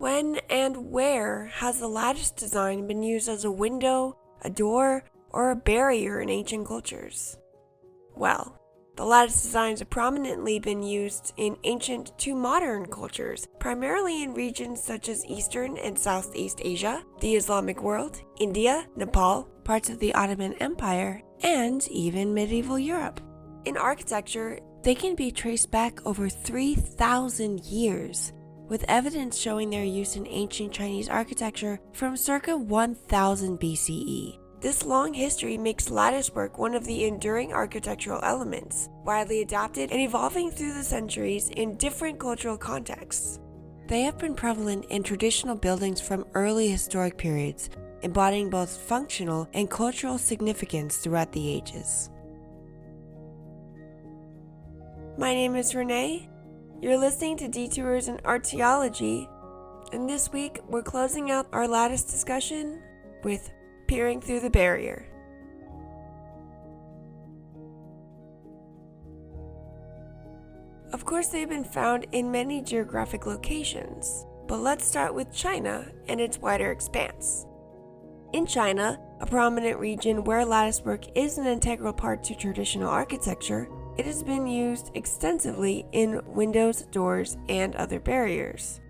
When and where has the lattice design been used as a window, a door, or a barrier in ancient cultures? Well, the lattice designs have prominently been used in ancient to modern cultures, primarily in regions such as Eastern and Southeast Asia, the Islamic world, India, Nepal, parts of the Ottoman Empire, and even medieval Europe. In architecture, they can be traced back over 3,000 years, with evidence showing their use in ancient Chinese architecture from circa 1000 BCE. This long history makes latticework one of the enduring architectural elements, widely adapted and evolving through the centuries in different cultural contexts. They have been prevalent in traditional buildings from early historic periods, embodying both functional and cultural significance throughout the ages. My name is Renee. You're listening to Detours in Archaeology, and this week we're closing out our lattice discussion with peering through the barrier. Of course, they've been found in many geographic locations, but let's start with China and its wider expanse. In China, a prominent region where latticework is an integral part to traditional architecture, it has been used extensively in windows, doors, and other barriers.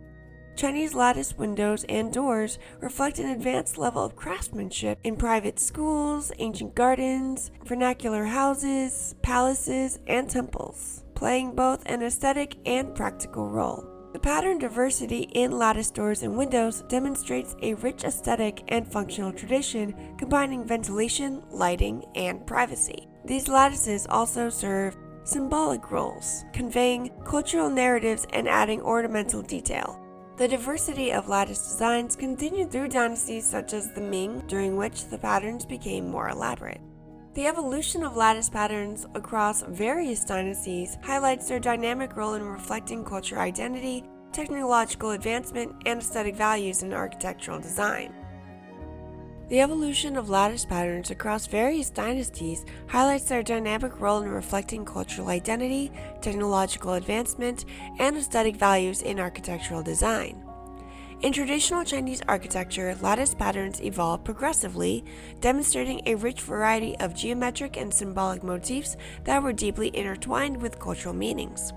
Chinese lattice windows and doors reflect an advanced level of craftsmanship in private schools, ancient gardens, vernacular houses, palaces, and temples, playing both an aesthetic and practical role. The pattern diversity in lattice doors and windows demonstrates a rich aesthetic and functional tradition combining ventilation, lighting, and privacy. These lattices also serve symbolic roles, conveying cultural narratives and adding ornamental detail. The diversity of lattice designs continued through dynasties such as the Ming, during which the patterns became more elaborate. The evolution of lattice patterns across various dynasties highlights their dynamic role in reflecting cultural identity, technological advancement, and aesthetic values in architectural design. The evolution of lattice patterns across various dynasties highlights their dynamic role in reflecting cultural identity, technological advancement, and aesthetic values in architectural design. In traditional Chinese architecture, lattice patterns evolved progressively, demonstrating a rich variety of geometric and symbolic motifs that were deeply intertwined with cultural meanings.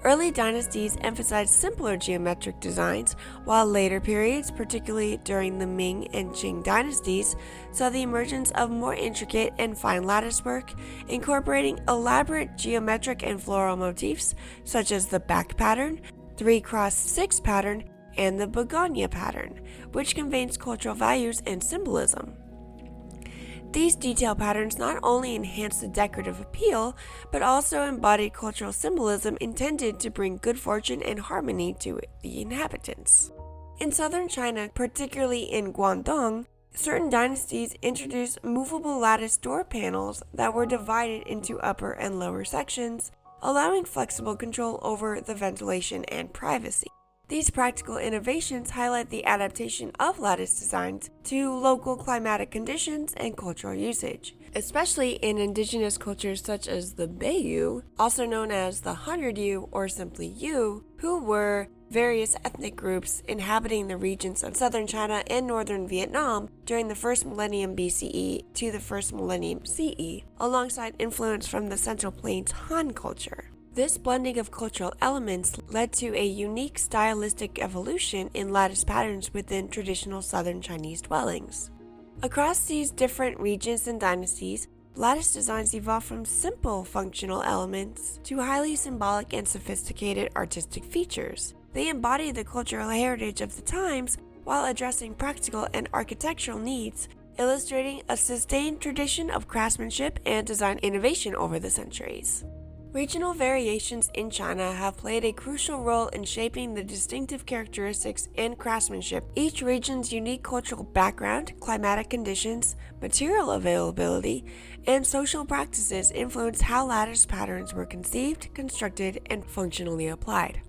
Early dynasties emphasized simpler geometric designs, while later periods, particularly during the Ming and Qing dynasties, saw the emergence of more intricate and fine latticework, incorporating elaborate geometric and floral motifs such as the back pattern, 3x6 pattern, and the begonia pattern, which conveys cultural values and symbolism. These detail patterns not only enhance the decorative appeal, but also embody cultural symbolism intended to bring good fortune and harmony to the inhabitants. In southern China, particularly in Guangdong, certain dynasties introduced movable lattice door panels that were divided into upper and lower sections, allowing flexible control over the ventilation and privacy. These practical innovations highlight the adaptation of lattice designs to local climatic conditions and cultural usage, especially in indigenous cultures such as the Beiyu, also known as the 100 or simply Yu, who were various ethnic groups inhabiting the regions of southern China and northern Vietnam during the first millennium BCE to the first millennium CE, alongside influence from the Central Plains Han culture. This blending of cultural elements led to a unique stylistic evolution in lattice patterns within traditional southern Chinese dwellings. Across these different regions and dynasties, lattice designs evolved from simple functional elements to highly symbolic and sophisticated artistic features. They embody the cultural heritage of the times while addressing practical and architectural needs, illustrating a sustained tradition of craftsmanship and design innovation over the centuries. Regional variations in China have played a crucial role in shaping the distinctive characteristics and craftsmanship. Each region's unique cultural background, climatic conditions, material availability, and social practices influence how lattice patterns were conceived, constructed, and functionally applied.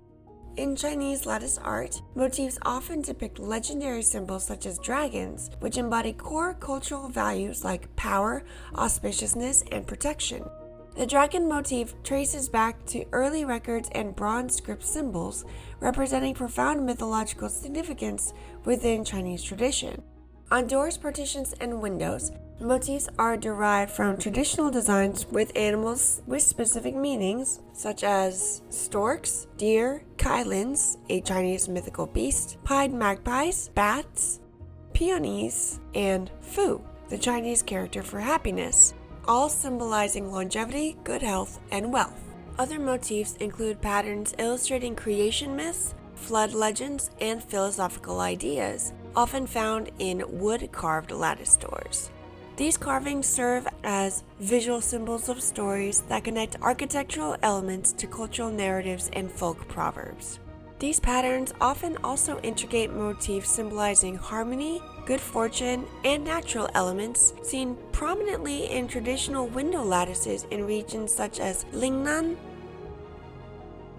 In Chinese lattice art, motifs often depict legendary symbols such as dragons, which embody core cultural values like power, auspiciousness, and protection. The dragon motif traces back to early records and bronze script symbols, representing profound mythological significance within Chinese tradition. On doors, partitions, and windows, motifs are derived from traditional designs with animals with specific meanings, such as storks, deer, kailins, a Chinese mythical beast, pied magpies, bats, peonies, and fu, the Chinese character for happiness, all symbolizing longevity, good health, and wealth. Other motifs include patterns illustrating creation myths, flood legends, and philosophical ideas, often found in wood-carved lattice doors. These carvings serve as visual symbols of stories that connect architectural elements to cultural narratives and folk proverbs. These patterns often also integrate motifs symbolizing harmony, good fortune, and natural elements seen prominently in traditional window lattices in regions such as Lingnan.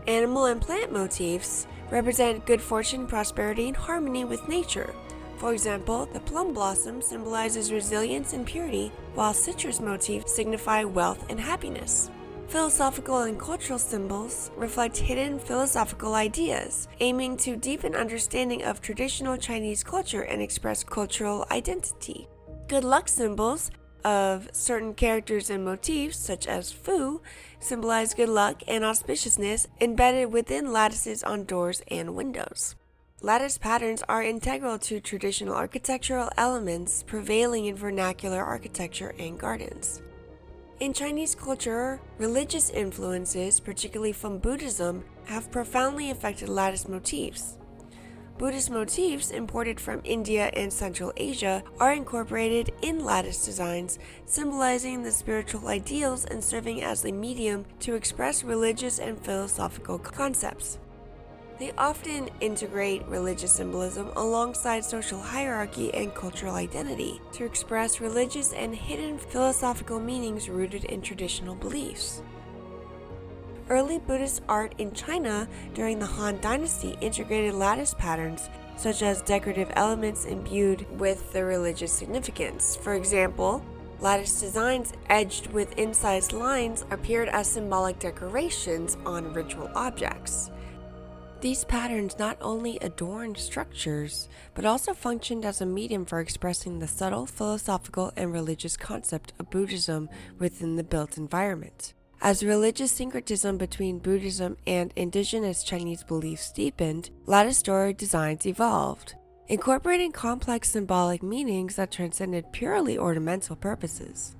Animal and plant motifs represent good fortune, prosperity, and harmony with nature. For example, the plum blossom symbolizes resilience and purity, while citrus motifs signify wealth and happiness. Philosophical and cultural symbols reflect hidden philosophical ideas, aiming to deepen understanding of traditional Chinese culture and express cultural identity. Good luck symbols of certain characters and motifs, such as fu, symbolize good luck and auspiciousness embedded within lattices on doors and windows. Lattice patterns are integral to traditional architectural elements prevailing in vernacular architecture and gardens. In Chinese culture, religious influences, particularly from Buddhism, have profoundly affected lattice motifs. Buddhist motifs imported from India and Central Asia are incorporated in lattice designs, symbolizing the spiritual ideals and serving as a medium to express religious and philosophical concepts. They often integrate religious symbolism alongside social hierarchy and cultural identity to express religious and hidden philosophical meanings rooted in traditional beliefs. Early Buddhist art in China during the Han Dynasty integrated lattice patterns, such as decorative elements imbued with the religious significance. For example, lattice designs edged with incised lines appeared as symbolic decorations on ritual objects. These patterns not only adorned structures, but also functioned as a medium for expressing the subtle philosophical and religious concept of Buddhism within the built environment. As religious syncretism between Buddhism and indigenous Chinese beliefs deepened, lattice door designs evolved, incorporating complex symbolic meanings that transcended purely ornamental purposes.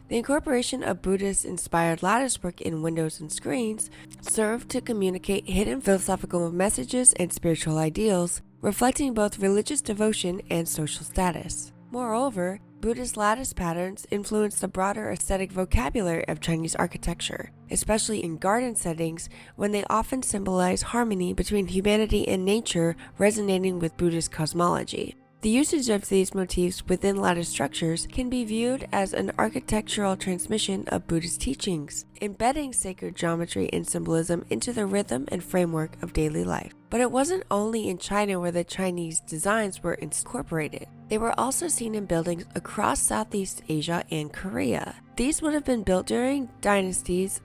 The incorporation of Buddhist-inspired latticework in windows and screens served to communicate hidden philosophical messages and spiritual ideals, reflecting both religious devotion and social status. Moreover, Buddhist lattice patterns influenced the broader aesthetic vocabulary of Chinese architecture, especially in garden settings when they often symbolize harmony between humanity and nature, resonating with Buddhist cosmology. The usage of these motifs within lattice structures can be viewed as an architectural transmission of Buddhist teachings, embedding sacred geometry and symbolism into the rhythm and framework of daily life. But it wasn't only in China where the Chinese designs were incorporated. They were also seen in buildings across Southeast Asia and Korea. These would have been built during dynasties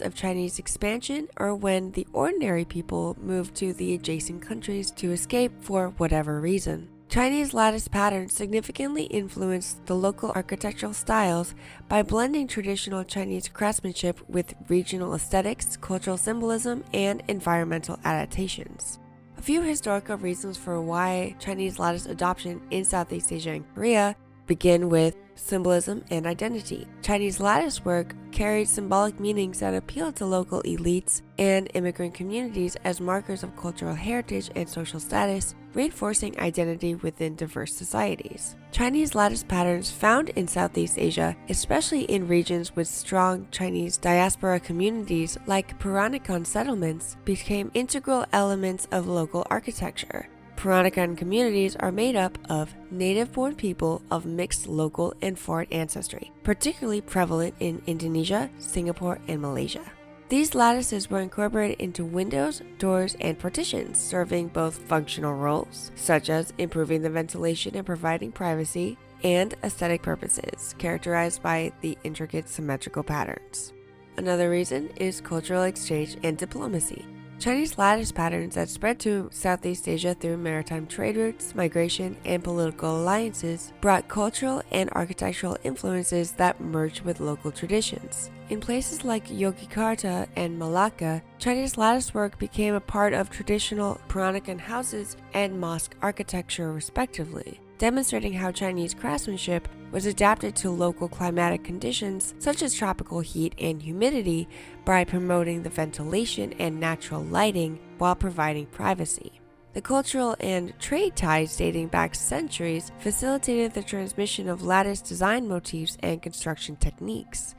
of Chinese expansion, or when the ordinary people moved to the adjacent countries to escape for whatever reason. Chinese lattice patterns significantly influenced the local architectural styles by blending traditional Chinese craftsmanship with regional aesthetics, cultural symbolism, and environmental adaptations. A few historical reasons for why Chinese lattice adoption in Southeast Asia and Korea begin with symbolism and identity. Chinese lattice work carried symbolic meanings that appealed to local elites and immigrant communities as markers of cultural heritage and social status, reinforcing identity within diverse societies. Chinese lattice patterns found in Southeast Asia, especially in regions with strong Chinese diaspora communities like Peranakan settlements, became integral elements of local architecture. Peranakan communities are made up of native-born people of mixed local and foreign ancestry, particularly prevalent in Indonesia, Singapore, and Malaysia. These lattices were incorporated into windows, doors, and partitions, serving both functional roles, such as improving the ventilation and providing privacy, and aesthetic purposes, characterized by the intricate symmetrical patterns. Another reason is cultural exchange and diplomacy. Chinese lattice patterns that spread to Southeast Asia through maritime trade routes, migration, and political alliances brought cultural and architectural influences that merged with local traditions. In places like Yogyakarta and Malacca, Chinese lattice work became a part of traditional Peranakan houses and mosque architecture respectively, demonstrating how Chinese craftsmanship was adapted to local climatic conditions such as tropical heat and humidity by promoting the ventilation and natural lighting while providing privacy. The cultural and trade ties dating back centuries facilitated the transmission of lattice design motifs and construction techniques.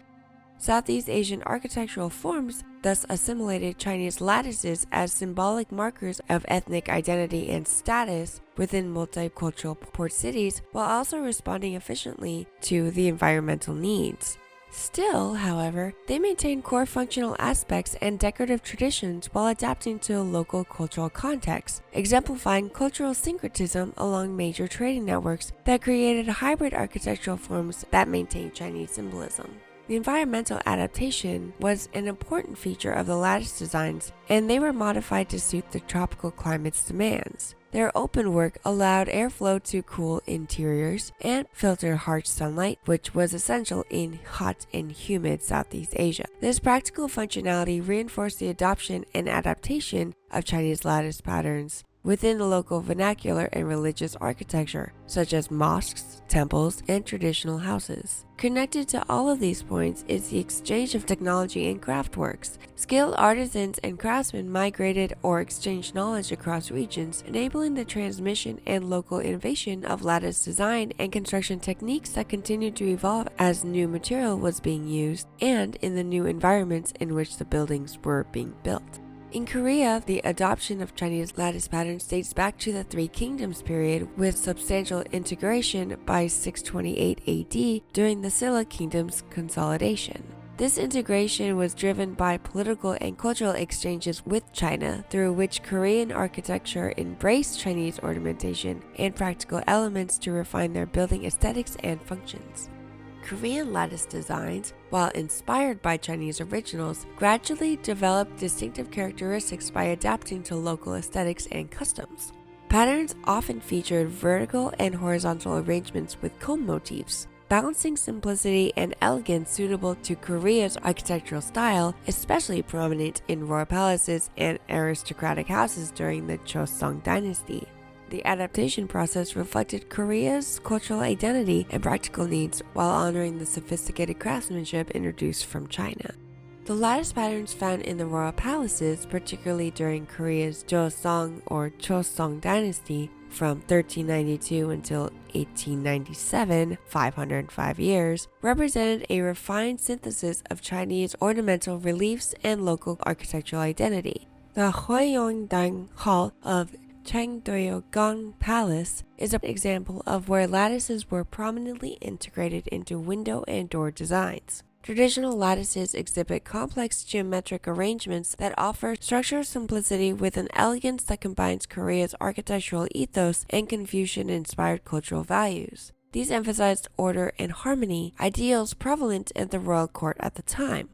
Southeast Asian architectural forms thus assimilated Chinese lattices as symbolic markers of ethnic identity and status within multicultural port cities, while also responding efficiently to the environmental needs. Still, however, they maintain core functional aspects and decorative traditions while adapting to local cultural contexts, exemplifying cultural syncretism along major trading networks that created hybrid architectural forms that maintain Chinese symbolism. The environmental adaptation was an important feature of the lattice designs, and they were modified to suit the tropical climate's demands. Their open work allowed airflow to cool interiors and filter harsh sunlight, which was essential in hot and humid Southeast Asia. This practical functionality reinforced the adoption and adaptation of Chinese lattice patterns within the local vernacular and religious architecture, such as mosques, temples, and traditional houses. Connected to all of these points is the exchange of technology and craftworks. Skilled artisans and craftsmen migrated or exchanged knowledge across regions, enabling the transmission and local innovation of lattice design and construction techniques that continued to evolve as new material was being used and in the new environments in which the buildings were being built. In Korea, the adoption of Chinese lattice patterns dates back to the Three Kingdoms period, with substantial integration by 628 AD during the Silla Kingdom's consolidation. This integration was driven by political and cultural exchanges with China, through which Korean architecture embraced Chinese ornamentation and practical elements to refine their building aesthetics and functions. Korean lattice designs, while inspired by Chinese originals, gradually developed distinctive characteristics by adapting to local aesthetics and customs. Patterns often featured vertical and horizontal arrangements with comb motifs, balancing simplicity and elegance suitable to Korea's architectural style, especially prominent in royal palaces and aristocratic houses during the Joseon dynasty. The adaptation process reflected Korea's cultural identity and practical needs while honoring the sophisticated craftsmanship introduced from China. The lattice patterns found in the royal palaces, particularly during Korea's Joseon or Joseon dynasty from 1392 until 1897, 505 years, represented a refined synthesis of Chinese ornamental reliefs and local architectural identity. The Hwaeongdang Hall of Changdeogang Palace is an example of where lattices were prominently integrated into window and door designs. Traditional lattices exhibit complex geometric arrangements that offer structural simplicity with an elegance that combines Korea's architectural ethos and Confucian-inspired cultural values. These emphasized order and harmony, ideals prevalent at the royal court at the time.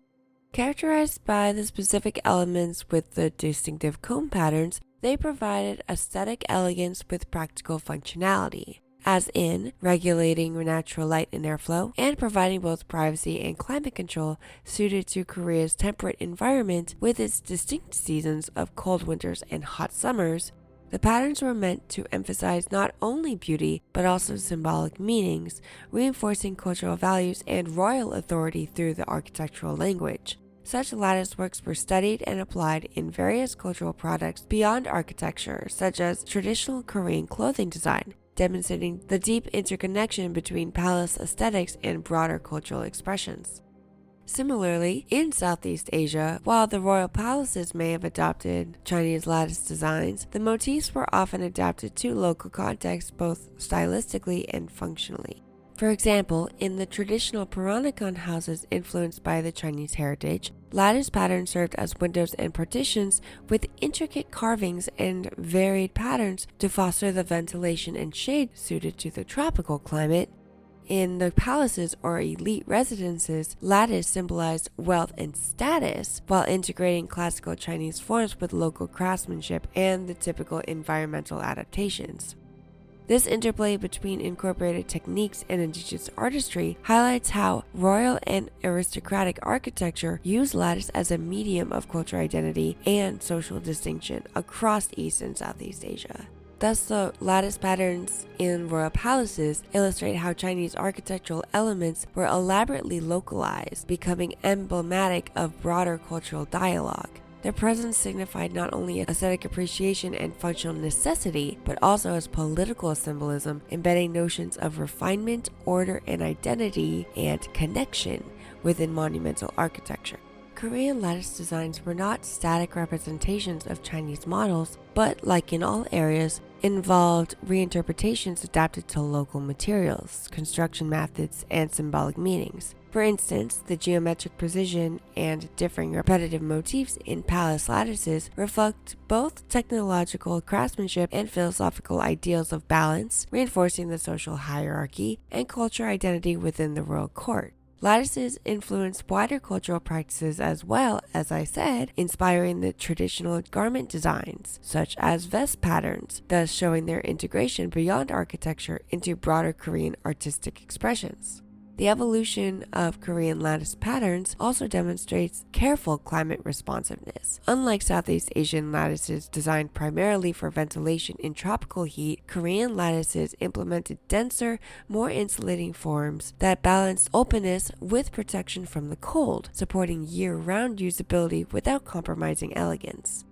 Characterized by the specific elements with the distinctive comb patterns, they provided aesthetic elegance with practical functionality, as in regulating natural light and airflow, and providing both privacy and climate control suited to Korea's temperate environment with its distinct seasons of cold winters and hot summers. The patterns were meant to emphasize not only beauty, but also symbolic meanings, reinforcing cultural values and royal authority through the architectural language. Such lattice works were studied and applied in various cultural products beyond architecture, such as traditional Korean clothing design, demonstrating the deep interconnection between palace aesthetics and broader cultural expressions. Similarly, in Southeast Asia, while the royal palaces may have adopted Chinese lattice designs, the motifs were often adapted to local contexts both stylistically and functionally. For example, in the traditional Peranakan houses influenced by the Chinese heritage, lattice patterns served as windows and partitions with intricate carvings and varied patterns to foster the ventilation and shade suited to the tropical climate. In the palaces or elite residences, lattice symbolized wealth and status, while integrating classical Chinese forms with local craftsmanship and the typical environmental adaptations. This interplay between incorporated techniques and indigenous artistry highlights how royal and aristocratic architecture use lattice as a medium of cultural identity and social distinction across East and Southeast Asia. Thus, the lattice patterns in royal palaces illustrate how Chinese architectural elements were elaborately localized, becoming emblematic of broader cultural dialogue. Their presence signified not only aesthetic appreciation and functional necessity, but also as political symbolism, embedding notions of refinement, order, and identity, and connection within monumental architecture. Korean lattice designs were not static representations of Chinese models, but, like in all areas, involved reinterpretations adapted to local materials, construction methods, and symbolic meanings. For instance, the geometric precision and differing repetitive motifs in palace lattices reflect both technological craftsmanship and philosophical ideals of balance, reinforcing the social hierarchy and cultural identity within the royal court. Lattices influence wider cultural practices as well, as I said, inspiring the traditional garment designs, such as vest patterns, thus showing their integration beyond architecture into broader Korean artistic expressions. The evolution of Korean lattice patterns also demonstrates careful climate responsiveness. Unlike Southeast Asian lattices designed primarily for ventilation in tropical heat, Korean lattices implemented denser, more insulating forms that balanced openness with protection from the cold, supporting year-round usability without compromising elegance.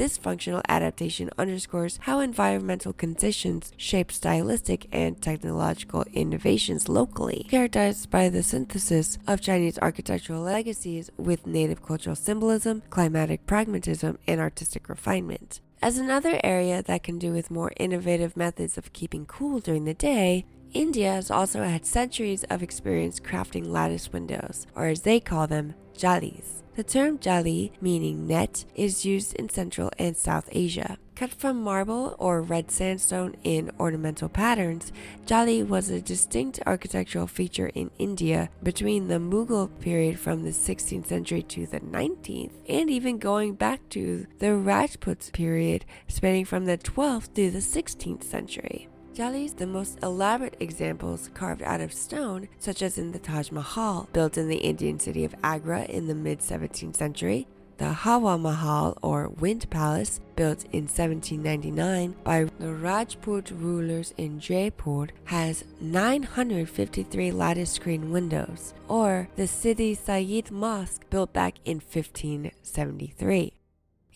This functional adaptation underscores how environmental conditions shape stylistic and technological innovations locally, characterized by the synthesis of Chinese architectural legacies with native cultural symbolism, climatic pragmatism, and artistic refinement. As another area that can do with more innovative methods of keeping cool during the day, India has also had centuries of experience crafting lattice windows, or as they call them, jalis. The term jali, meaning net, is used in Central and South Asia. Cut from marble or red sandstone in ornamental patterns, jali was a distinct architectural feature in India between the Mughal period from the 16th century to the 19th, and even going back to the Rajput period spanning from the 12th to the 16th century. Jalis, the most elaborate examples carved out of stone, such as in the Taj Mahal, built in the Indian city of Agra in the mid-17th century, the Hawa Mahal, or Wind Palace, built in 1799 by the Rajput rulers in Jaipur, has 953 lattice screen windows, or the Sidi Sayyid Mosque, built back in 1573.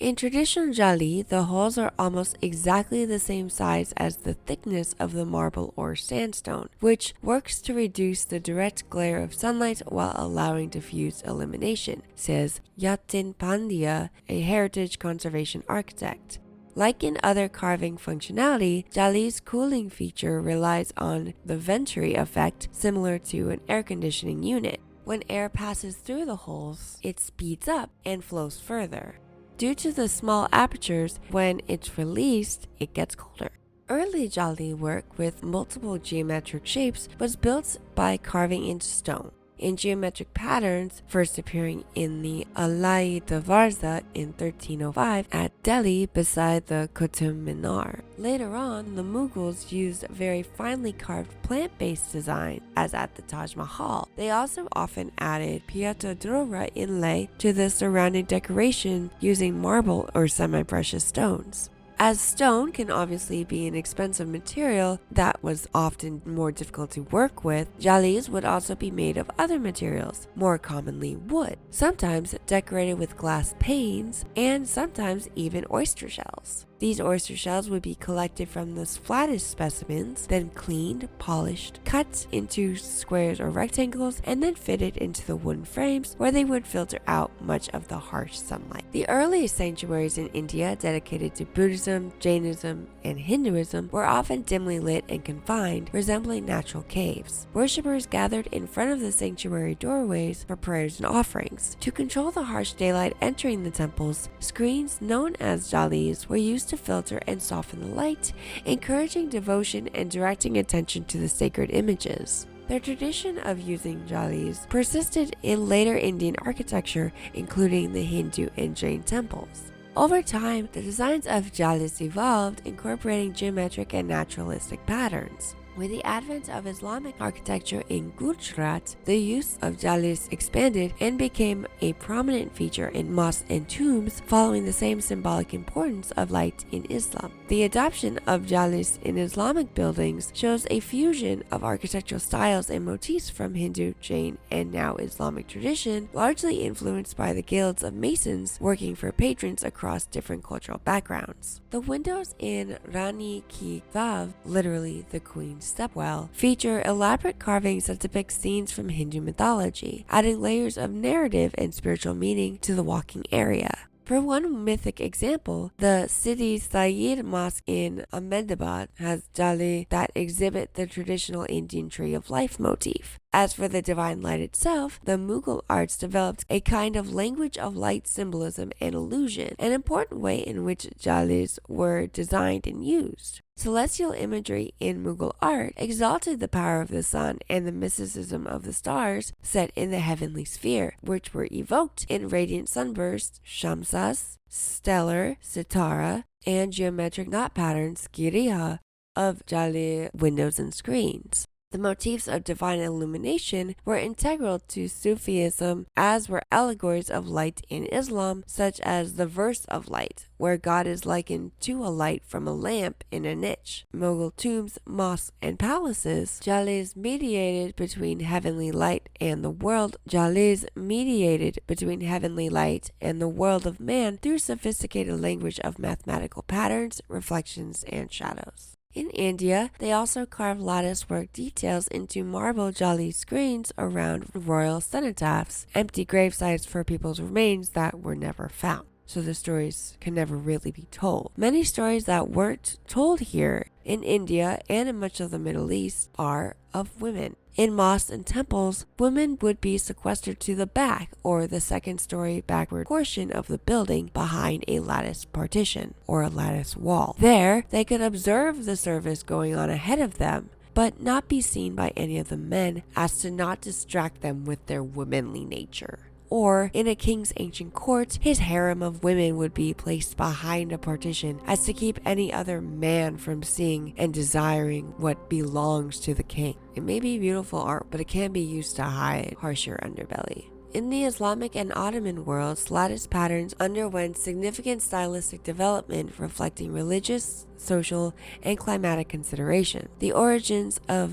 In traditional jali, the holes are almost exactly the same size as the thickness of the marble or sandstone, which works to reduce the direct glare of sunlight while allowing diffuse illumination, says Yatin Pandya, a heritage conservation architect. Like in other carving functionality, jali's cooling feature relies on the venturi effect, similar to an air conditioning unit. When air passes through the holes, it speeds up and flows further. Due to the small apertures, when it's released, it gets colder. Early jali work with multiple geometric shapes was built by carving into stone, in geometric patterns, first appearing in the Alai Darwaza in 1305 at Delhi beside the Qutub Minar. Later on, the Mughals used very finely carved plant-based design, as at the Taj Mahal. They also often added pieta dura inlay to the surrounding decoration using marble or semi-precious stones. As stone can obviously be an expensive material that was often more difficult to work with, jalis would also be made of other materials, more commonly wood, sometimes decorated with glass panes, and sometimes even oyster shells. These oyster shells would be collected from the flattest specimens, then cleaned, polished, cut into squares or rectangles, and then fitted into the wooden frames where they would filter out much of the harsh sunlight. The earliest sanctuaries in India dedicated to Buddhism, Jainism, and Hinduism were often dimly lit and confined, resembling natural caves. Worshippers gathered in front of the sanctuary doorways for prayers and offerings. To control the harsh daylight entering the temples, screens known as jalis were used to filter and soften the light, encouraging devotion and directing attention to the sacred images. The tradition of using jalis persisted in later Indian architecture, including the Hindu and Jain temples. Over time, the designs of jalis evolved, incorporating geometric and naturalistic patterns. With the advent of Islamic architecture in Gujarat, the use of jalis expanded and became a prominent feature in mosques and tombs, following the same symbolic importance of light in Islam. The adoption of jalis in Islamic buildings shows a fusion of architectural styles and motifs from Hindu, Jain, and now Islamic tradition, largely influenced by the guilds of masons working for patrons across different cultural backgrounds. The windows in Rani Ki Vav, literally the Queen's stepwell, feature elaborate carvings that depict scenes from Hindu mythology, adding layers of narrative and spiritual meaning to the walking area. For one mythic example, the Sidi Sayyid Mosque in Ahmedabad has jali that exhibit the traditional Indian tree of life motif. As for the divine light itself, the Mughal arts developed a kind of language of light symbolism and illusion, an important way in which jalis were designed and used. Celestial imagery in Mughal art exalted the power of the sun and the mysticism of the stars set in the heavenly sphere, which were evoked in radiant sunbursts, shamsas, stellar, sitara, and geometric knot patterns, giriha, of jali windows and screens. The motifs of divine illumination were integral to Sufism, as were allegories of light in Islam, such as the verse of light, where God is likened to a light from a lamp in a niche. Mughal tombs, mosques, and palaces, jalis mediated between heavenly light and the world. Jalis mediated between heavenly light and the world of man through sophisticated language of mathematical patterns, reflections, and shadows. In India, they also carved lattice work details into marble jali screens around royal cenotaphs, empty grave sites for people's remains that were never found. So the stories can never really be told. Many stories that weren't told here in India and in much of the Middle East are of women. In mosques and temples, women would be sequestered to the back or the second-story backward portion of the building behind a lattice partition or a lattice wall. There, they could observe the service going on ahead of them, but not be seen by any of the men as to not distract them with their womanly nature. Or, in a king's ancient court, his harem of women would be placed behind a partition as to keep any other man from seeing and desiring what belongs to the king. It may be beautiful art, but it can be used to hide harsher underbelly. In the Islamic and Ottoman worlds, lattice patterns underwent significant stylistic development reflecting religious, social, and climatic consideration. The origins of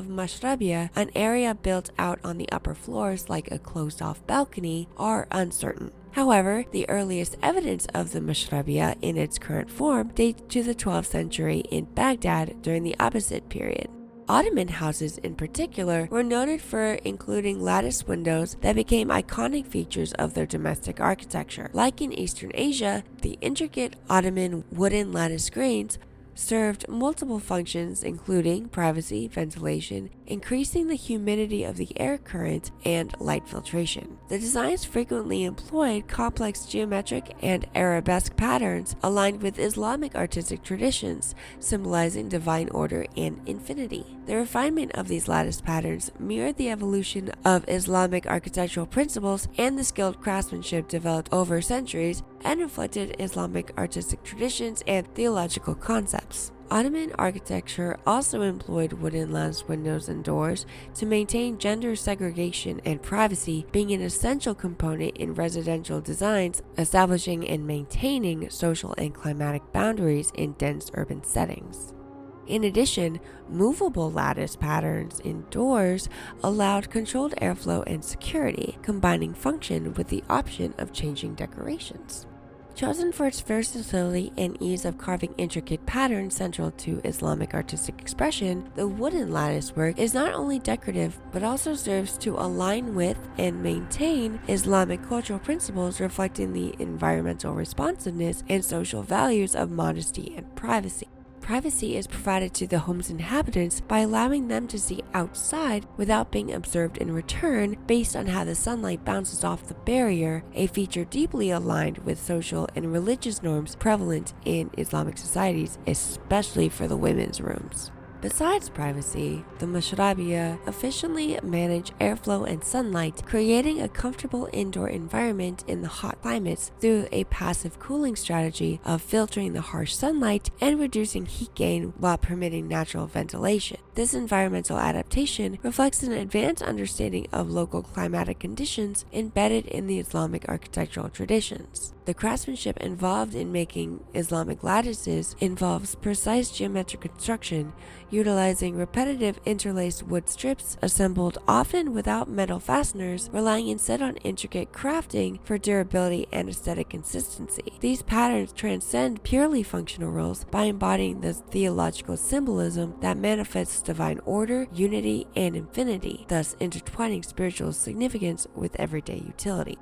mashrabia, an area built out on the upper floors like a closed-off balcony, are uncertain. However, the earliest evidence of the mashrabia in its current form dates to the 12th century in Baghdad during the Abbasid period. Ottoman houses in particular were noted for including lattice windows that became iconic features of their domestic architecture. Like in Eastern Asia, the intricate Ottoman wooden lattice screens served multiple functions, including privacy, ventilation, increasing the humidity of the air current, and light filtration. The designs frequently employed complex geometric and arabesque patterns aligned with Islamic artistic traditions, symbolizing divine order and infinity. The refinement of these lattice patterns mirrored the evolution of Islamic architectural principles and the skilled craftsmanship developed over centuries, and reflected Islamic artistic traditions and theological concepts. Ottoman architecture also employed wooden lattice windows and doors to maintain gender segregation and privacy, being an essential component in residential designs, establishing and maintaining social and climatic boundaries in dense urban settings. In addition, movable lattice patterns in doors allowed controlled airflow and security, combining function with the option of changing decorations. Chosen for its versatility and ease of carving intricate patterns central to Islamic artistic expression, the wooden lattice work is not only decorative but also serves to align with and maintain Islamic cultural principles, reflecting the environmental responsiveness and social values of modesty and privacy. Privacy is provided to the home's inhabitants by allowing them to see outside without being observed in return based on how the sunlight bounces off the barrier, a feature deeply aligned with social and religious norms prevalent in Islamic societies, especially for the women's rooms. Besides privacy, the mashrabiyah efficiently manage airflow and sunlight, creating a comfortable indoor environment in the hot climates through a passive cooling strategy of filtering the harsh sunlight and reducing heat gain while permitting natural ventilation. This environmental adaptation reflects an advanced understanding of local climatic conditions embedded in the Islamic architectural traditions. The craftsmanship involved in making Islamic lattices involves precise geometric construction, utilizing repetitive interlaced wood strips assembled often without metal fasteners, relying instead on intricate crafting for durability and aesthetic consistency. These patterns transcend purely functional roles by embodying the theological symbolism that manifests divine order, unity, and infinity, thus intertwining spiritual significance with everyday utility.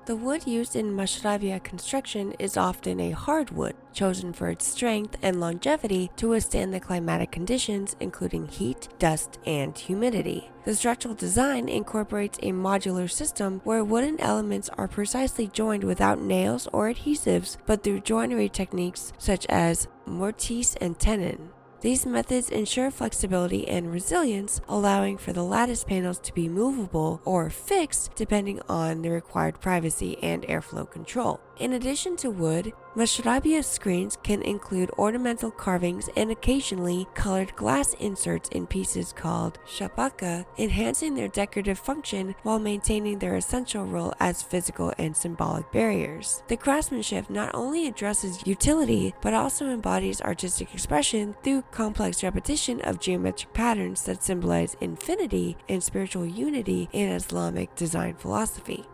The wood used in mashrabiyah construction is often a hardwood, chosen for its strength and longevity to withstand the climatic conditions including heat, dust, and humidity. The structural design incorporates a modular system where wooden elements are precisely joined without nails or adhesives, but through joinery techniques such as mortise and tenon. These methods ensure flexibility and resilience, allowing for the lattice panels to be movable or fixed depending on the required privacy and airflow control. In addition to wood, mashrabiyah screens can include ornamental carvings and occasionally colored glass inserts in pieces called shabaka, enhancing their decorative function while maintaining their essential role as physical and symbolic barriers. The craftsmanship not only addresses utility, but also embodies artistic expression through complex repetition of geometric patterns that symbolize infinity and spiritual unity in Islamic design philosophy.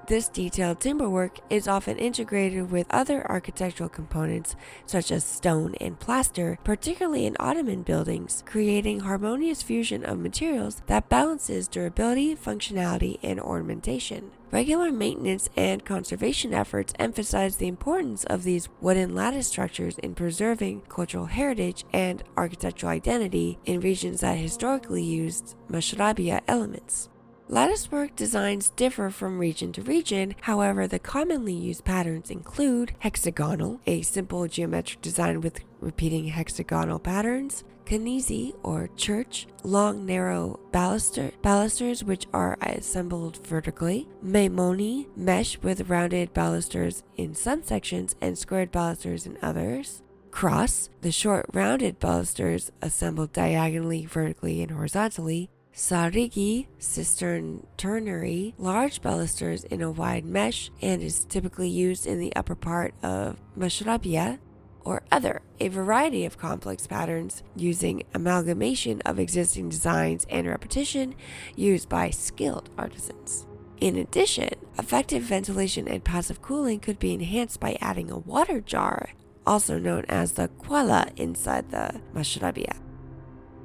This detailed timberwork is often integrated with other architectural components such as stone and plaster, particularly in Ottoman buildings, creating harmonious fusion of materials that balances durability, functionality, and ornamentation. Regular maintenance and conservation efforts emphasize the importance of these wooden lattice structures in preserving cultural heritage and architectural identity in regions that historically used mashrabiyah elements. Latticework designs differ from region to region, however, the commonly used patterns include hexagonal, a simple geometric design with repeating hexagonal patterns, kanizi or church, long narrow balusters which are assembled vertically, maimoni, mesh with rounded balusters in some sections and squared balusters in others, cross, the short rounded balusters assembled diagonally, vertically, and horizontally, sarigi, cistern ternary, large balusters in a wide mesh and is typically used in the upper part of mashrabiyah, or other, a variety of complex patterns using amalgamation of existing designs and repetition used by skilled artisans. In addition, effective ventilation and passive cooling could be enhanced by adding a water jar, also known as the qala, inside the mashrabiyah.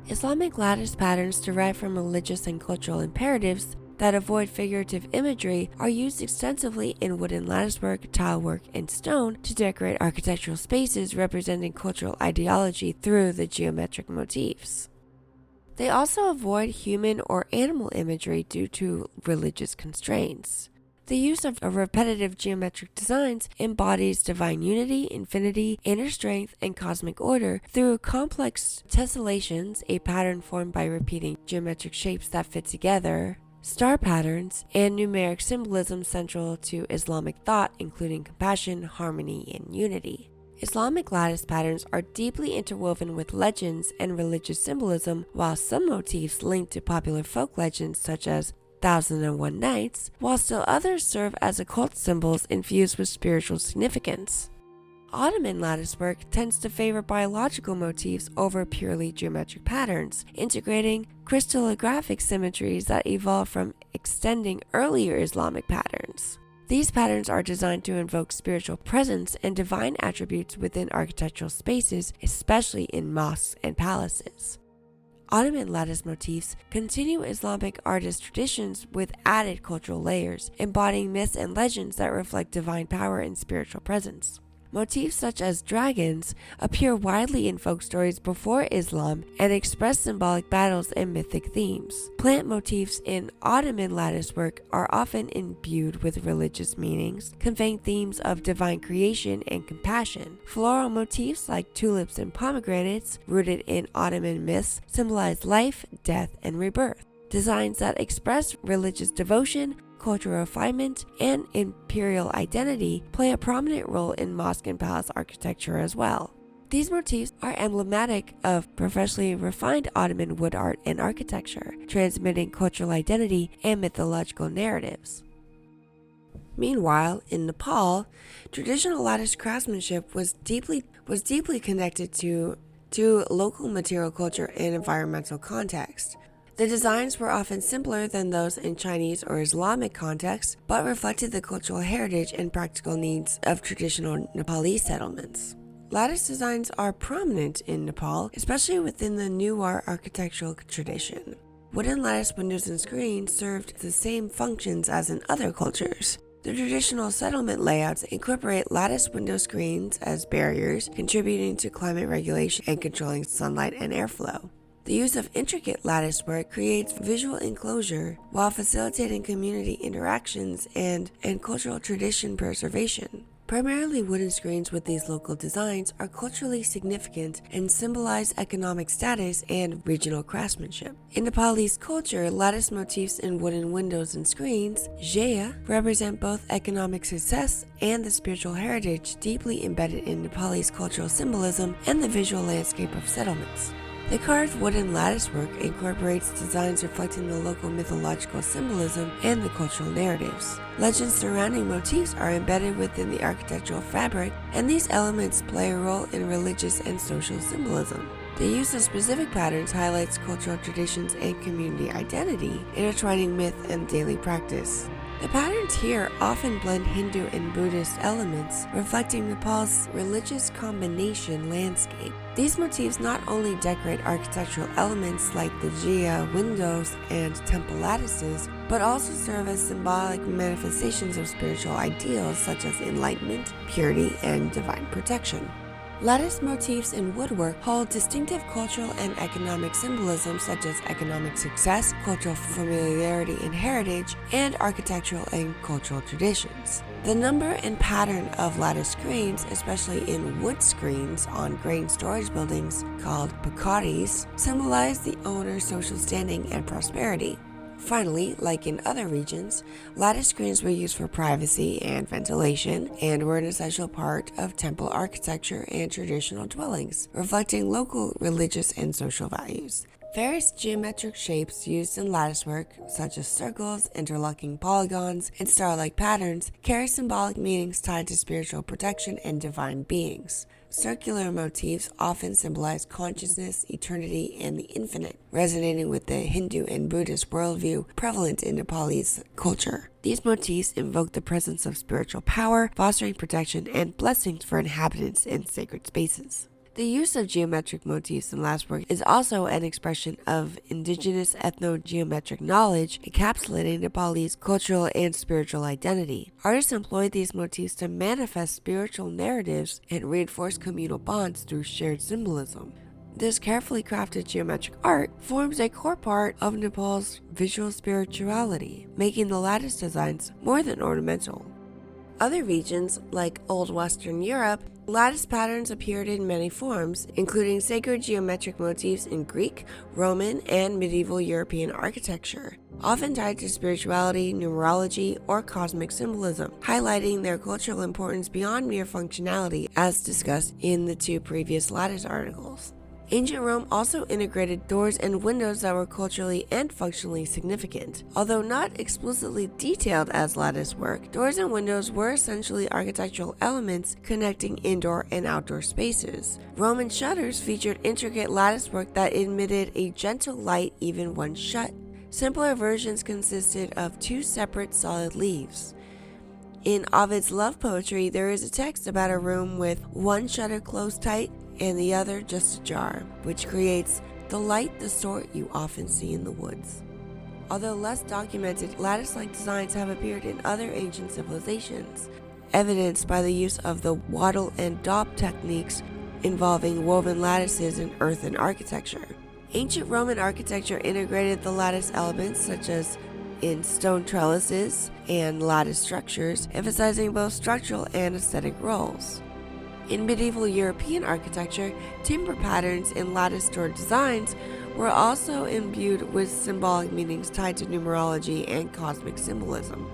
Islamic lattice patterns derived from religious and cultural imperatives that avoid figurative imagery are used extensively in wooden latticework, tilework, and stone to decorate architectural spaces representing cultural ideology through the geometric motifs. They also avoid human or animal imagery due to religious constraints. The use of repetitive geometric designs embodies divine unity, infinity, inner strength, and cosmic order through complex tessellations, a pattern formed by repeating geometric shapes that fit together, star patterns, and numeric symbolism central to Islamic thought, including compassion, harmony, and unity. Islamic lattice patterns are deeply interwoven with legends and religious symbolism, while some motifs link to popular folk legends such as 1001 Nights, while still others serve as occult symbols infused with spiritual significance. Ottoman latticework tends to favor biological motifs over purely geometric patterns, integrating crystallographic symmetries that evolved from extending earlier Islamic patterns. These patterns are designed to invoke spiritual presence and divine attributes within architectural spaces, especially in mosques and palaces. Ottoman lattice motifs continue Islamic artist traditions with added cultural layers, embodying myths and legends that reflect divine power and spiritual presence. Motifs such as dragons appear widely in folk stories before Islam and express symbolic battles and mythic themes. Plant motifs in Ottoman latticework are often imbued with religious meanings, conveying themes of divine creation and compassion. Floral motifs like tulips and pomegranates, rooted in Ottoman myths, symbolize life, death, and rebirth. Designs that express religious devotion, cultural refinement, and imperial identity play a prominent role in mosque and palace architecture as well. These motifs are emblematic of professionally refined Ottoman wood art and architecture, transmitting cultural identity and mythological narratives. Meanwhile, in Nepal, traditional lattice craftsmanship was deeply connected to local material culture and environmental context. The designs were often simpler than those in Chinese or Islamic contexts, but reflected the cultural heritage and practical needs of traditional Nepalese settlements. Lattice designs are prominent in Nepal, especially within the Newar architectural tradition. Wooden lattice windows and screens served the same functions as in other cultures. The traditional settlement layouts incorporate lattice window screens as barriers, contributing to climate regulation and controlling sunlight and airflow. The use of intricate lattice work creates visual enclosure while facilitating community interactions and cultural tradition preservation. Primarily wooden screens with these local designs are culturally significant and symbolize economic status and regional craftsmanship. In Nepalese culture, lattice motifs in wooden windows and screens, jaya, represent both economic success and the spiritual heritage deeply embedded in Nepalese cultural symbolism and the visual landscape of settlements. The carved wooden latticework incorporates designs reflecting the local mythological symbolism and the cultural narratives. Legends surrounding motifs are embedded within the architectural fabric, and these elements play a role in religious and social symbolism. The use of specific patterns highlights cultural traditions and community identity, intertwining myth and daily practice. The patterns here often blend Hindu and Buddhist elements, reflecting Nepal's religious combination landscape. These motifs not only decorate architectural elements like the jia windows and temple lattices, but also serve as symbolic manifestations of spiritual ideals such as enlightenment, purity, and divine protection. Lattice motifs in woodwork hold distinctive cultural and economic symbolism such as economic success, cultural familiarity and heritage, and architectural and cultural traditions. The number and pattern of lattice screens, especially in wood screens on grain storage buildings called pakaris, symbolize the owner's social standing and prosperity. Finally, like in other regions, lattice screens were used for privacy and ventilation and were an essential part of temple architecture and traditional dwellings, reflecting local religious and social values. Various geometric shapes used in latticework, such as circles, interlocking polygons, and star-like patterns, carry symbolic meanings tied to spiritual protection and divine beings. Circular motifs often symbolize consciousness, eternity, and the infinite, resonating with the Hindu and Buddhist worldview prevalent in Nepalese culture. These motifs invoke the presence of spiritual power, fostering protection and blessings for inhabitants in sacred spaces. The use of geometric motifs in latticework is also an expression of indigenous ethno-geometric knowledge, encapsulating Nepalese cultural and spiritual identity. Artists employ these motifs to manifest spiritual narratives and reinforce communal bonds through shared symbolism. This carefully crafted geometric art forms a core part of Nepal's visual spirituality, making the lattice designs more than ornamental. Other regions, like Old Western Europe, lattice patterns appeared in many forms, including sacred geometric motifs in Greek, Roman, and medieval European architecture, often tied to spirituality, numerology, or cosmic symbolism, highlighting their cultural importance beyond mere functionality, as discussed in the two previous lattice articles. Ancient Rome also integrated doors and windows that were culturally and functionally significant. Although not explicitly detailed as lattice work, doors and windows were essentially architectural elements connecting indoor and outdoor spaces. Roman shutters featured intricate lattice work that emitted a gentle light even when shut. Simpler versions consisted of two separate solid leaves. In Ovid's love poetry, there is a text about a room with one shutter closed tight and the other just ajar, which creates the light, the sort you often see in the woods. Although less documented, lattice-like designs have appeared in other ancient civilizations. evidenced by the use of the wattle and daub techniques involving woven lattices in earthen architecture. Ancient Roman architecture integrated the lattice elements such as in stone trellises and lattice structures, emphasizing both structural and aesthetic roles. In medieval European architecture, timber patterns and lattice-stored designs were also imbued with symbolic meanings tied to numerology and cosmic symbolism.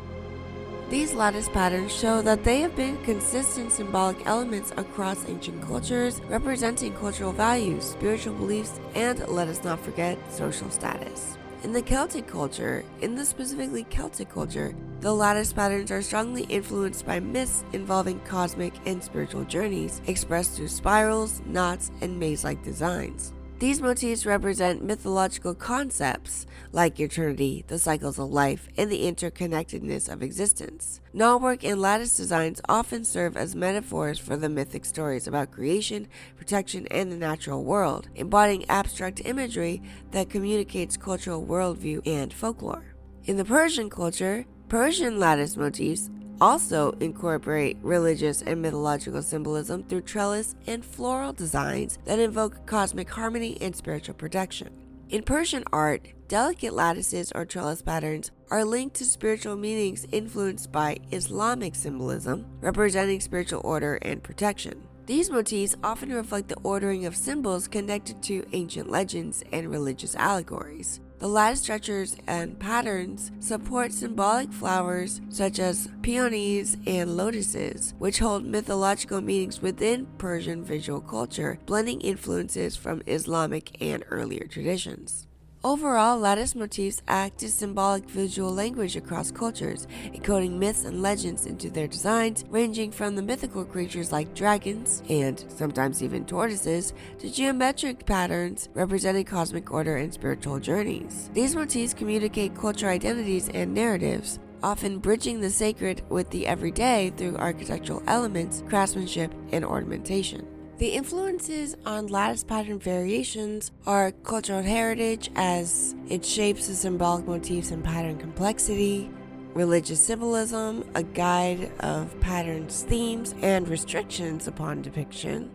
These lattice patterns show that they have been consistent symbolic elements across ancient cultures, representing cultural values, spiritual beliefs, and, let us not forget, social status. In the specifically Celtic culture, the lattice patterns are strongly influenced by myths involving cosmic and spiritual journeys, expressed through spirals, knots, and maze-like designs. These motifs represent mythological concepts like eternity, the cycles of life, and the interconnectedness of existence. Knotwork and lattice designs often serve as metaphors for the mythic stories about creation, protection, and the natural world, embodying abstract imagery that communicates cultural worldview and folklore. In the Persian culture, Persian lattice motifs also incorporate religious and mythological symbolism through trellis and floral designs that invoke cosmic harmony and spiritual protection. In Persian art, delicate lattices or trellis patterns are linked to spiritual meanings influenced by Islamic symbolism, representing spiritual order and protection. These motifs often reflect the ordering of symbols connected to ancient legends and religious allegories. The lattice structures and patterns support symbolic flowers such as peonies and lotuses, which hold mythological meanings within Persian visual culture, blending influences from Islamic and earlier traditions. Overall, lattice motifs act as symbolic visual language across cultures, encoding myths and legends into their designs, ranging from the mythical creatures like dragons, and sometimes even tortoises, to geometric patterns representing cosmic order and spiritual journeys. These motifs communicate cultural identities and narratives, often bridging the sacred with the everyday through architectural elements, craftsmanship, and ornamentation. The influences on lattice pattern variations are cultural heritage as it shapes the symbolic motifs and pattern complexity, religious symbolism, a guide of patterns, themes, and restrictions upon depiction,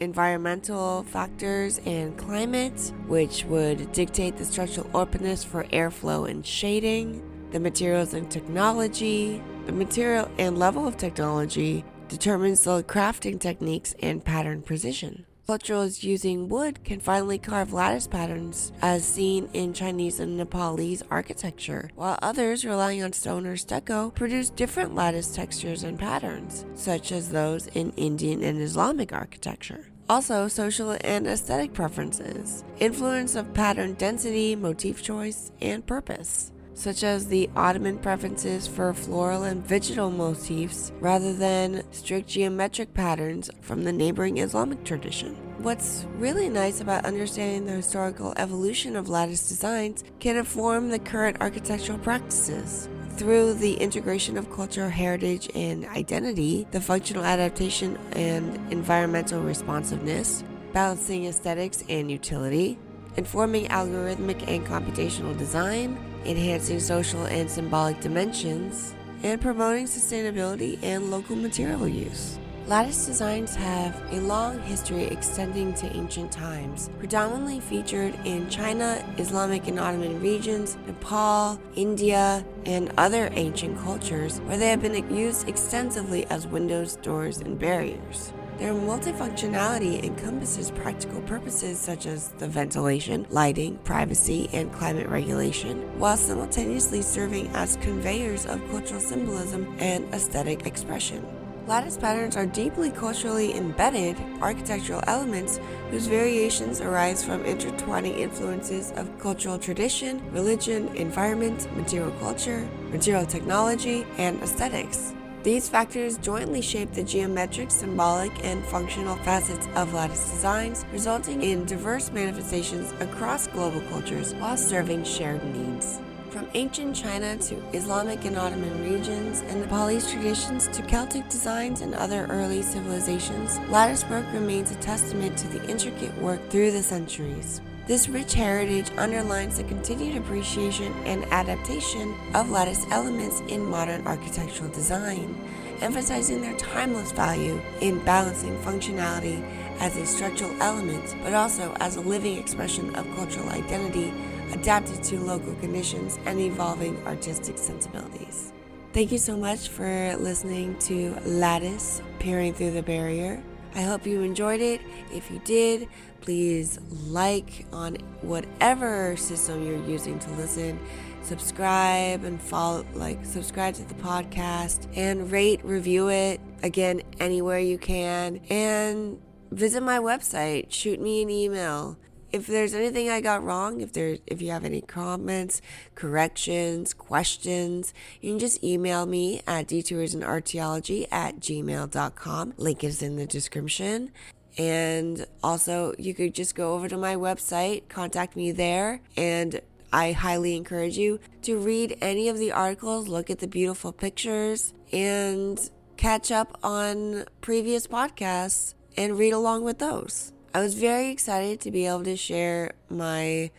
environmental factors and climate, which would dictate the structural openness for airflow and shading, the materials and technology, the material and level of technology, determines the crafting techniques and pattern precision. Cultures using wood can finally carve lattice patterns, as seen in Chinese and Nepalese architecture, while others, relying on stone or stucco, produce different lattice textures and patterns, such as those in Indian and Islamic architecture. Also, social and aesthetic preferences, influence of pattern density, motif choice, and purpose, such as the Ottoman preferences for floral and vegetal motifs rather than strict geometric patterns from the neighboring Islamic tradition. What's really nice about understanding the historical evolution of lattice designs can inform the current architectural practices. Through the integration of cultural heritage and identity, the functional adaptation and environmental responsiveness, balancing aesthetics and utility, informing algorithmic and computational design, enhancing social and symbolic dimensions, and promoting sustainability and local material use. Lattice designs have a long history extending to ancient times, predominantly featured in China, Islamic and Ottoman regions, Nepal, India, and other ancient cultures, where they have been used extensively as windows, doors, and barriers. Their multifunctionality encompasses practical purposes such as the ventilation, lighting, privacy, and climate regulation, while simultaneously serving as conveyors of cultural symbolism and aesthetic expression. Lattice patterns are deeply culturally embedded architectural elements whose variations arise from intertwining influences of cultural tradition, religion, environment, material culture, material technology, and aesthetics. These factors jointly shape the geometric, symbolic, and functional facets of lattice designs, resulting in diverse manifestations across global cultures while serving shared needs. From ancient China to Islamic and Ottoman regions and Nepalese traditions to Celtic designs and other early civilizations, lattice work remains a testament to the intricate work through the centuries. This rich heritage underlines the continued appreciation and adaptation of lattice elements in modern architectural design, emphasizing their timeless value in balancing functionality as a structural element, but also as a living expression of cultural identity adapted to local conditions and evolving artistic sensibilities. Thank you so much for listening to Lattice, Peering Through the Barrier. I hope you enjoyed it. If you did, please like on whatever system you're using to listen. Subscribe and subscribe to the podcast and rate, review it, again, anywhere you can. And visit my website, shoot me an email. If there's anything I got wrong, if you have any comments, corrections, questions, you can just email me at detoursandarchaeology@gmail.com. Link is in the description. And also, you could just go over to my website, contact me there, and I highly encourage you to read any of the articles, look at the beautiful pictures, and catch up on previous podcasts and read along with those. I was very excited to be able to share my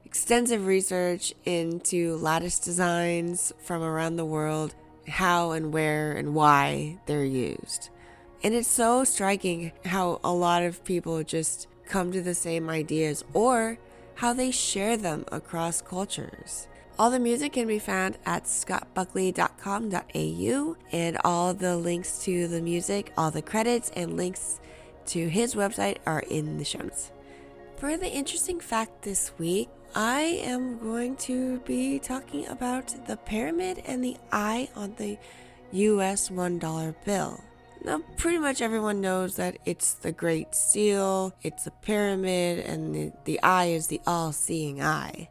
extensive research into lattice designs from around the world, how and where and why they're used. And it's so striking how a lot of people just come to the same ideas or how they share them across cultures. All the music can be found at scottbuckley.com.au, and all the links to the music, all the credits and links to his website are in the show notes. For the interesting fact this week, I am going to be talking about the pyramid and the eye on the US $1 bill. Now, pretty much everyone knows that it's the Great Seal, it's a pyramid, and the eye is the all-seeing eye.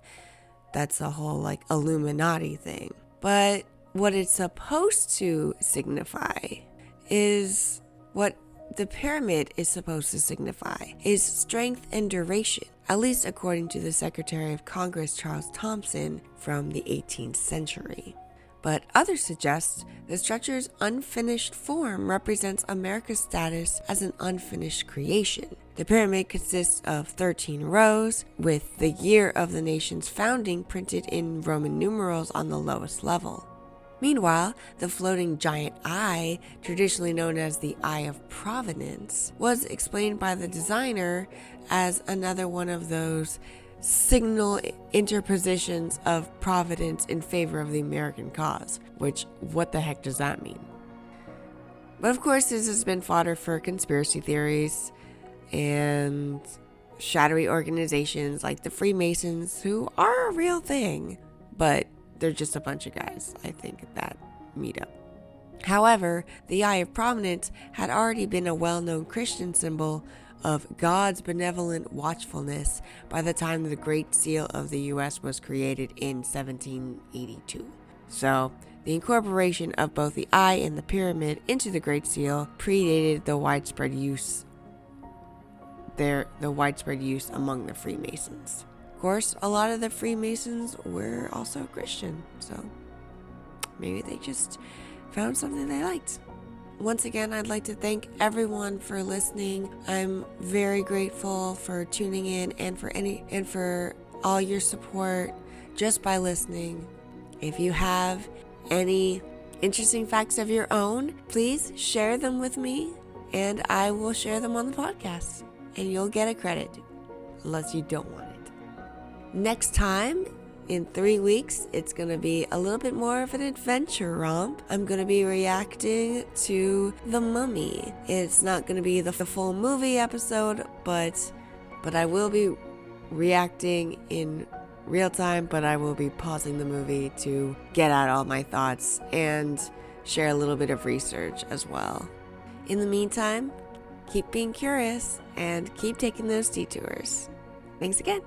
That's the whole Illuminati thing. But what it's supposed to signify is what the pyramid is supposed to signify is strength and duration, at least according to the Secretary of Congress Charles Thomson from the 18th century. But others suggest the structure's unfinished form represents America's status as an unfinished creation. The pyramid consists of 13 rows, with the year of the nation's founding printed in Roman numerals on the lowest level. Meanwhile, the floating giant eye, traditionally known as the Eye of Providence, was explained by the designer as another one of those signal interpositions of providence in favor of the American cause, which, what the heck does that mean? But of course, this has been fodder for conspiracy theories and shadowy organizations like the Freemasons, who are a real thing, but they're just a bunch of guys, I think, at that meetup. However, the Eye of Providence had already been a well-known Christian symbol of God's benevolent watchfulness by the time the Great Seal of the U.S. was created in 1782. So, the incorporation of both the eye and the pyramid into the Great Seal predated the widespread use among the Freemasons. Of course, a lot of the Freemasons were also Christian, so maybe they just found something they liked. Once again, I'd like to thank everyone for listening. I'm very grateful for tuning in and for all your support just by listening. If you have any interesting facts of your own, please share them with me and I will share them on the podcast. And you'll get a credit, unless you don't want it. Next time, in 3 weeks, it's going to be a little bit more of an adventure romp. I'm going to be reacting to The Mummy. It's not going to be the full movie episode, but I will be reacting in real time, but I will be pausing the movie to get out all my thoughts and share a little bit of research as well. In the meantime, keep being curious and keep taking those detours. Thanks again.